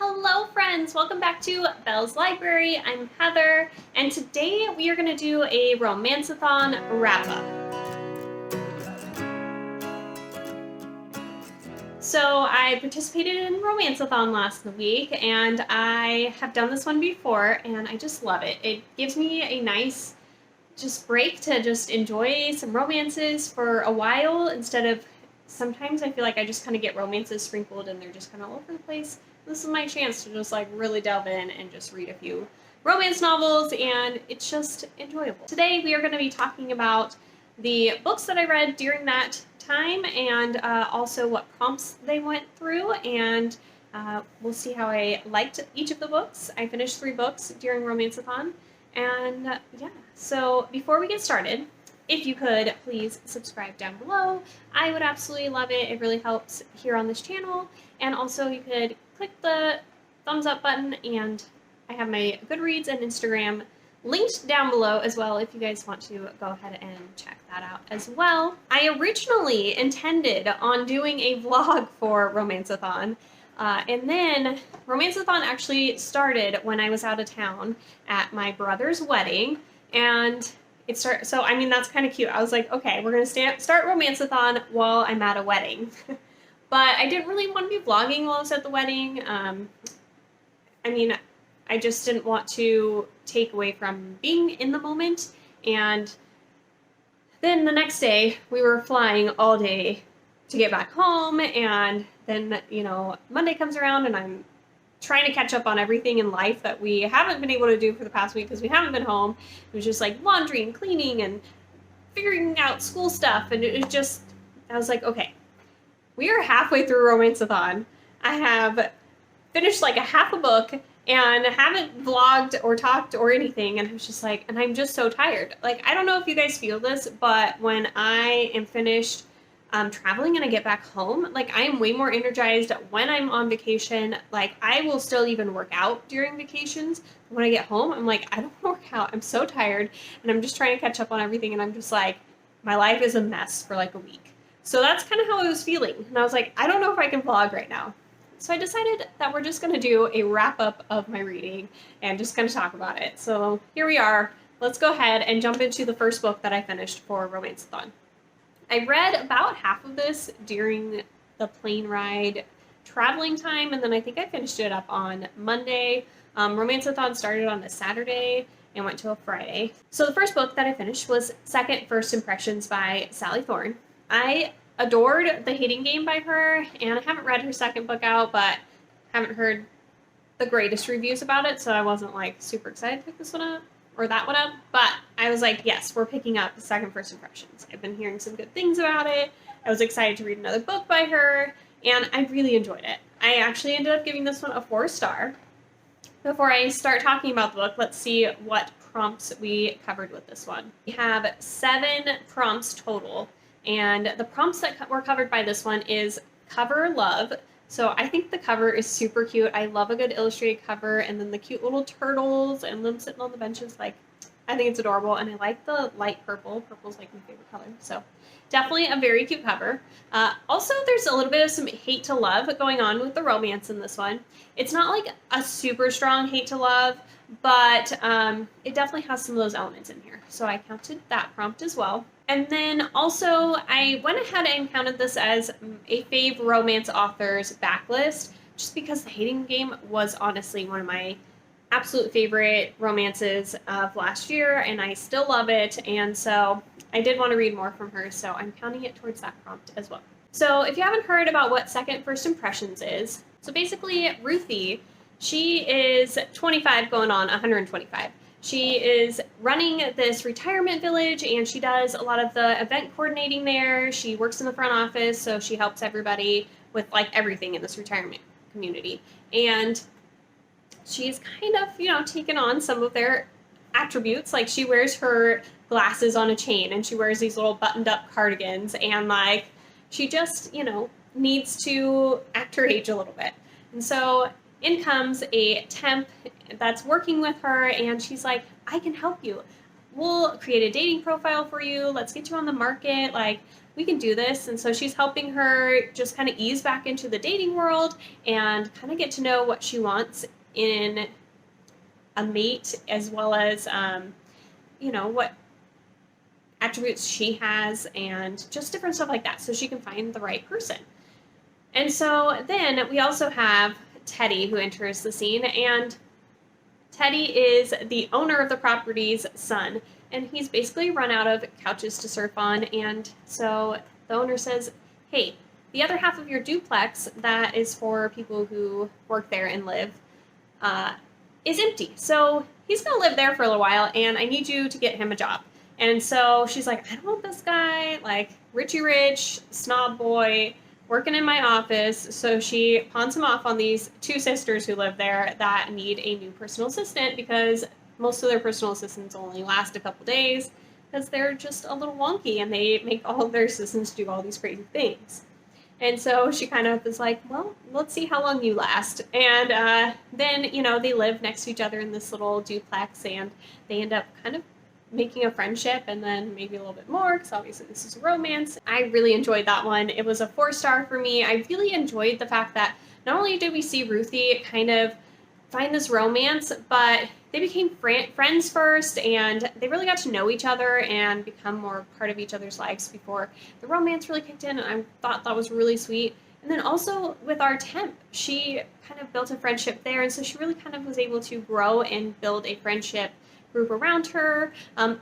Hello friends, welcome back to Belle's Library. I'm Heather, and today we are going to do a Romanceathon wrap-up. So I participated in Romanceathon last week, and I have done this one before, and I just love it. It gives me a nice break to just enjoy some romances for a while instead of sometimes I feel like I just kind of get romances sprinkled and they're just kind of all over the place. This is my chance to just like really delve in and just read a few romance novels, and it's just enjoyable. Today we are going to be talking about the books that I read during that time and also what prompts they went through, and we'll see how I liked each of the books. I finished 3 books during Romanceathon, and yeah, so before we get started, if you could please subscribe down below. I would absolutely love it. It really helps here on this channel. And also you could click the thumbs up button, and I have my Goodreads and Instagram linked down below as well if you guys want to go ahead and check that out as well. I originally intended on doing a vlog for Romanceathon, and then Romanceathon actually started when I was out of town at my brother's wedding, and so I mean, that's kind of cute. I was like, okay, we're gonna start Romanceathon while I'm at a wedding. But I didn't really want to be vlogging while I was at the wedding. I mean, I just didn't want to take away from being in the moment. And then the next day, we were flying all day to get back home, and then, you know, Monday comes around and I'm trying to catch up on everything in life that we haven't been able to do for the past week because we haven't been home. It was just like laundry and cleaning and figuring out school stuff, and it was just, I was like, okay, we are halfway through Romanceathon. I have finished like a half a book and haven't vlogged or talked or anything, and I was just like, and I'm just so tired. Like, I don't know if you guys feel this, but when I am finished traveling and I get back home, like, I am way more energized when I'm on vacation. Like, I will still even work out during vacations. When I get home, I'm like, I don't want to work out. I'm so tired, and I'm just trying to catch up on everything, and I'm just like, my life is a mess for like a week. So that's kind of how I was feeling, and I was like, I don't know if I can vlog right now. So I decided that we're just going to do a wrap-up of my reading and just going to talk about it. So here we are. Let's go ahead and jump into the first book that I finished for Romanceathon. I read about half of this during the plane ride traveling time, and then I think I finished it up on Monday. Romanceathon started on a Saturday and went to a Friday. So the first book that I finished was Second First Impressions by Sally Thorne. I adored The Hating Game by her, and I haven't read her second book out, but haven't heard the greatest reviews about it, so I wasn't like super excited to pick this one up or that one up, but I was like, yes, we're picking up Second First Impressions. I've been hearing some good things about it. I was excited to read another book by her, and I really enjoyed it. I actually ended up giving this one a 4-star. Before I start talking about the book, let's see what prompts we covered with this one. We have 7 prompts total, and the prompts that were covered by this one is cover love. So I think the cover is super cute. I love a good illustrated cover, and then the cute little turtles and them sitting on the benches. Like, I think it's adorable, and I like the light purple. Purple's like my favorite color. So definitely a very cute cover. Also, there's a little bit of some hate to love going on with the romance in this one. It's not like a super strong hate to love, but it definitely has some of those elements in here. So I counted that prompt as well. And then also, I went ahead and counted this as a fave romance authors backlist, just because The Hating Game was honestly one of my absolute favorite romances of last year, and I still love it, and so I did want to read more from her, so I'm counting it towards that prompt as well. So if you haven't heard about what Second First Impressions is, so basically Ruthie, she is 25 going on 125. She is running this retirement village, and she does a lot of the event coordinating there. She works in the front office, so she helps everybody with like everything in this retirement community. And she's kind of, you know, taken on some of their attributes. Like, she wears her glasses on a chain, and she wears these little buttoned up cardigans, and like, she just, you know, needs to act her age a little bit. And so in comes a temp that's working with her, and she's like, I can help you. we'll create a dating profile for you. Let's get you on the market. Like, we can do this. And so she's helping her just kind of ease back into the dating world and kind of get to know what she wants in a mate, as well as, what attributes she has and just different stuff like that, so she can find the right person. And so then we also have Teddy, who enters the scene, and Teddy is the owner of the property's son, and he's basically run out of couches to surf on, and so the owner says, hey, the other half of your duplex that is for people who work there and live is empty, so he's going to live there for a little while, and I need you to get him a job. And so she's like, I don't want this guy, like, Richie Rich, snob boy, working in my office. So she pawns him off on these two sisters who live there that need a new personal assistant, because most of their personal assistants only last a couple days because they're just a little wonky and they make all of their assistants do all these crazy things. And so she kind of is like, well, let's see how long you last. And then, they live next to each other in this little duplex, and they end up kind of making a friendship, and then maybe a little bit more, because obviously this is a romance. I really enjoyed that one. It was a 4-star for me. I really enjoyed the fact that not only did we see Ruthie kind of find this romance, but they became friends first, and they really got to know each other and become more part of each other's lives before the romance really kicked in, and I thought that was really sweet. And then also with our temp, she kind of built a friendship there, and so she really kind of was able to grow and build a friendship group around her.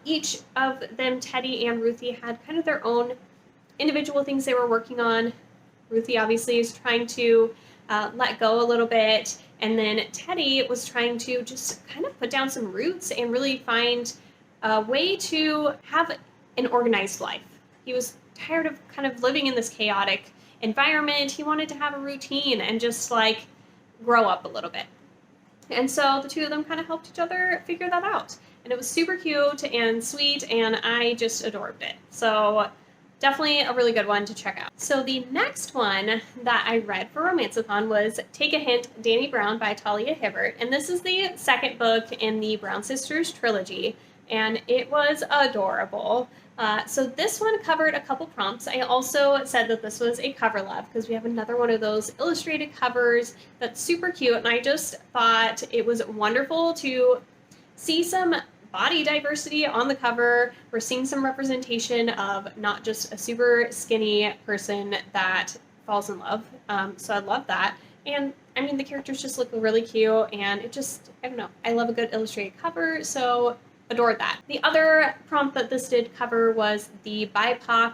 Each of them, Teddy and Ruthie, had kind of their own individual things they were working on. Ruthie obviously is trying to let go a little bit, and then Teddy was trying to just kind of put down some roots and really find a way to have an organized life. He was tired of kind of living in this chaotic environment. He wanted to have a routine and just like grow up a little bit. And so the two of them kind of helped each other figure that out. And it was super cute and sweet, and I just adored it. So definitely a really good one to check out. So the next one that I read for Romanceathon was Take a Hint, Danny Brown by Talia Hibbert. And this is the second book in the Brown Sisters trilogy, and it was adorable. So this one covered a couple prompts. I also said that this was a cover love because we have another one of those illustrated covers that's super cute, and I just thought it was wonderful to see some body diversity on the cover. We're seeing some representation of not just a super skinny person that falls in love. So I love that. And I mean, the characters just look really cute, and it just, I don't know, I love a good illustrated cover, so adored that. The other prompt that this did cover was the BIPOC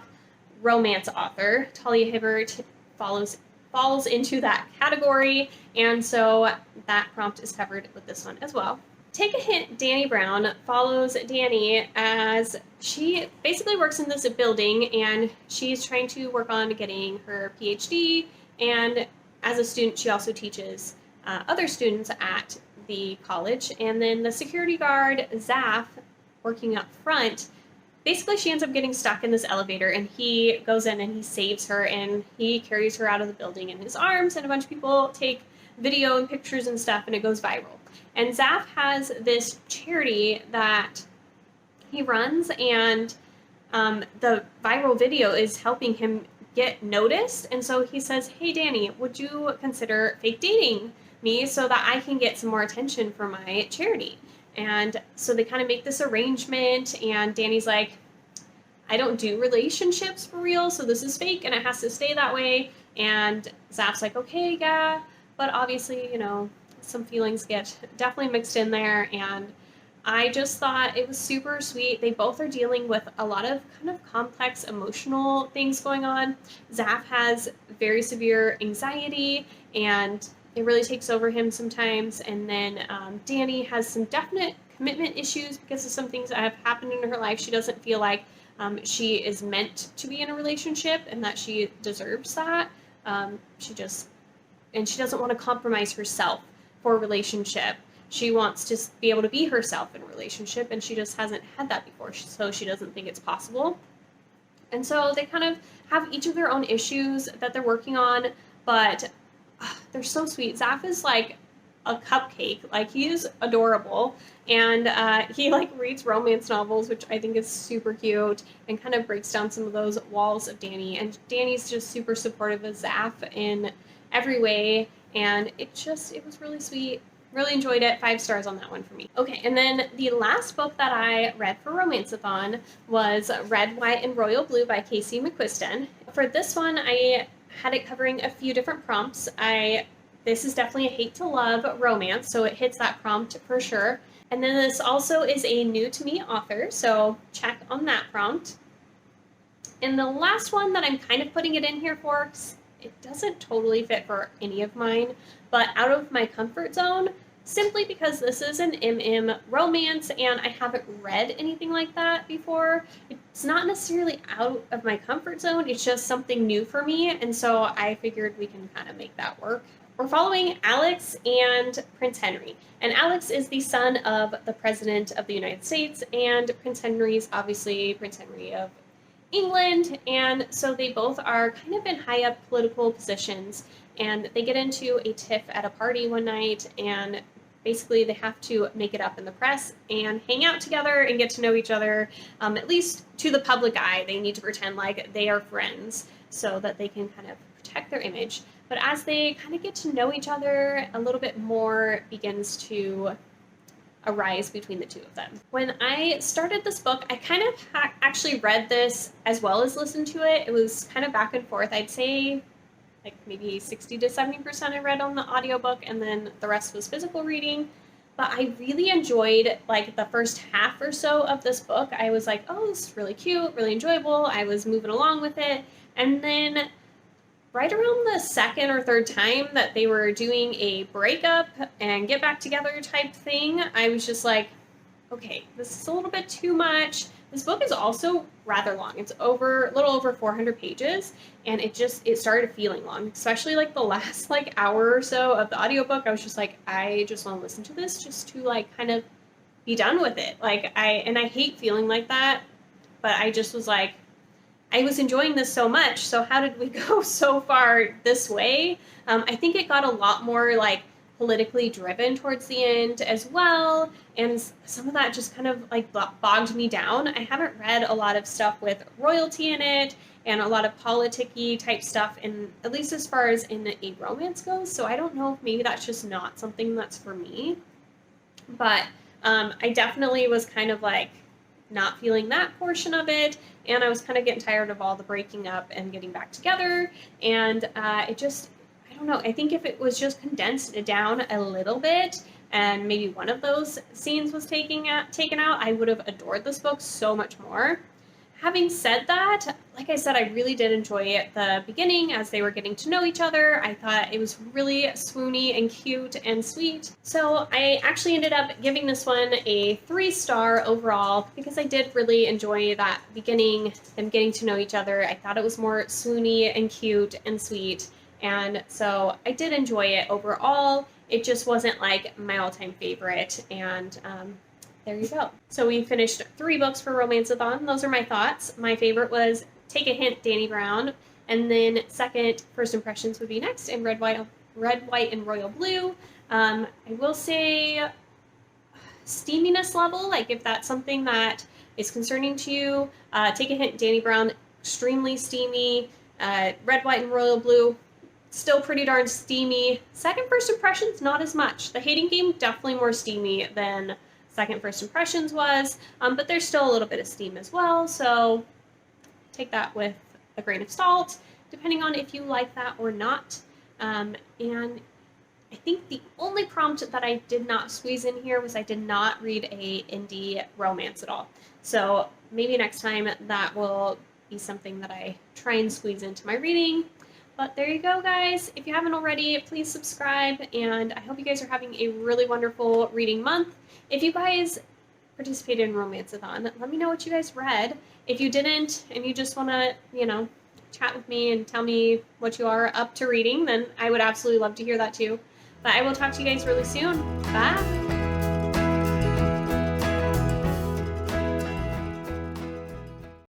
romance author. Talia Hibbert falls into that category, and so that prompt is covered with this one as well. Take a Hint, Danny Brown follows Danny as she basically works in this building, and she's trying to work on getting her PhD, and as a student she also teaches other students at the college. And then the security guard, Zaf, working up front, basically she ends up getting stuck in this elevator, and he goes in and he saves her, and he carries her out of the building in his arms, and a bunch of people take video and pictures and stuff, and it goes viral. And Zaf has this charity that he runs, and the viral video is helping him get noticed. And so he says, hey Danny, would you consider fake dating me so that I can get some more attention for my charity? And so they kind of make this arrangement, and Danny's like, I don't do relationships for real, so this is fake and it has to stay that way. And Zaf's like, okay, yeah, but obviously, some feelings get definitely mixed in there, and I just thought it was super sweet. They both are dealing with a lot of kind of complex emotional things going on. Zaf has very severe anxiety, and it really takes over him sometimes. And then Danny has some definite commitment issues because of some things that have happened in her life. She doesn't feel like she is meant to be in a relationship and that she deserves that. She doesn't want to compromise herself for a relationship. She wants to be able to be herself in a relationship, and she just hasn't had that before, so she doesn't think it's possible. And so they kind of have each of their own issues that they're working on, but they're so sweet. Zaf is like a cupcake. Like, he's adorable, and he like reads romance novels, which I think is super cute, and kind of breaks down some of those walls of Danny. And Danny's just super supportive of Zaph in every way, and it was really sweet. Really enjoyed it. 5 stars on that one for me. Okay, and then the last book that I read for Romanceathon was Red, White, and Royal Blue by Casey McQuiston. For this one, I had it covering a few different prompts. This is definitely a hate to love romance, so it hits that prompt for sure. And then this also is a new to me author, so check on that prompt. And the last one that I'm kind of putting it in here for, it doesn't totally fit for any of mine, but Out of My Comfort Zone, simply because this is an MM romance and I haven't read anything like that before. It's not necessarily out of my comfort zone, it's just something new for me, and so I figured we can kind of make that work. We're following Alex and Prince Henry, and Alex is the son of the President of the United States, and Prince Henry is obviously Prince Henry of England, and so they both are kind of in high up political positions, and they get into a tiff at a party one night, and basically they have to make it up in the press and hang out together and get to know each other. At least to the public eye, they need to pretend like they are friends so that they can kind of protect their image. But as they kind of get to know each other, a little bit more begins to arise between the two of them. When I started this book, I kind of actually read this as well as listened to it. It was kind of back and forth. I'd say like maybe 60 to 70% I read on the audiobook, and then the rest was physical reading. But I really enjoyed like the first half or so of this book. I was like, oh, this is really cute, really enjoyable. I was moving along with it. And then right around the second or third time that they were doing a breakup and get back together type thing, I was just like, okay, this is a little bit too much. This book is also rather long. It's a little over 400 pages, and it started feeling long, especially like the last like hour or so of the audiobook. I was just like, I just want to listen to this just to like kind of be done with it. Like I hate feeling like that, but I just was like, I was enjoying this so much, so how did we go so far this way? I think it got a lot more like politically driven towards the end as well, and some of that just kind of like bogged me down. I haven't read a lot of stuff with royalty in it and a lot of politicky type stuff, and at least as far as in a romance goes, so I don't know if maybe that's just not something that's for me. But I definitely was kind of like not feeling that portion of it, and I was kind of getting tired of all the breaking up and getting back together, and I don't know, I think if it was just condensed down a little bit and maybe one of those scenes was taken out, I would have adored this book so much more. Having said that, like I said, I really did enjoy the beginning as they were getting to know each other. I thought it was really swoony and cute and sweet. So I actually ended up giving this one a 3-star overall because I did really enjoy that beginning, them getting to know each other. I thought it was more swoony and cute and sweet. And so I did enjoy it overall. It just wasn't like my all-time favorite, and there you go. So we finished 3 books for Romanceathon. Those are my thoughts. My favorite was Take a Hint, Danny Brown, and then second, First Impressions would be next, and Red, White, and Royal Blue. I will say steaminess level, like if that's something that is concerning to you, Take a Hint, Danny Brown, extremely steamy. Red, White, and Royal Blue, still pretty darn steamy. Second First Impressions, not as much. The Hating Game, definitely more steamy than Second First Impressions was, but there's still a little bit of steam as well, so take that with a grain of salt, depending on if you like that or not. And I think the only prompt that I did not squeeze in here was I did not read a indie romance at all. So maybe next time that will be something that I try and squeeze into my reading. But there you go, guys. If you haven't already, please subscribe, and I hope you guys are having a really wonderful reading month. If you guys participated in Romanceathon, let me know what you guys read. If you didn't, and you just want to, chat with me and tell me what you are up to reading, then I would absolutely love to hear that too. But I will talk to you guys really soon. Bye!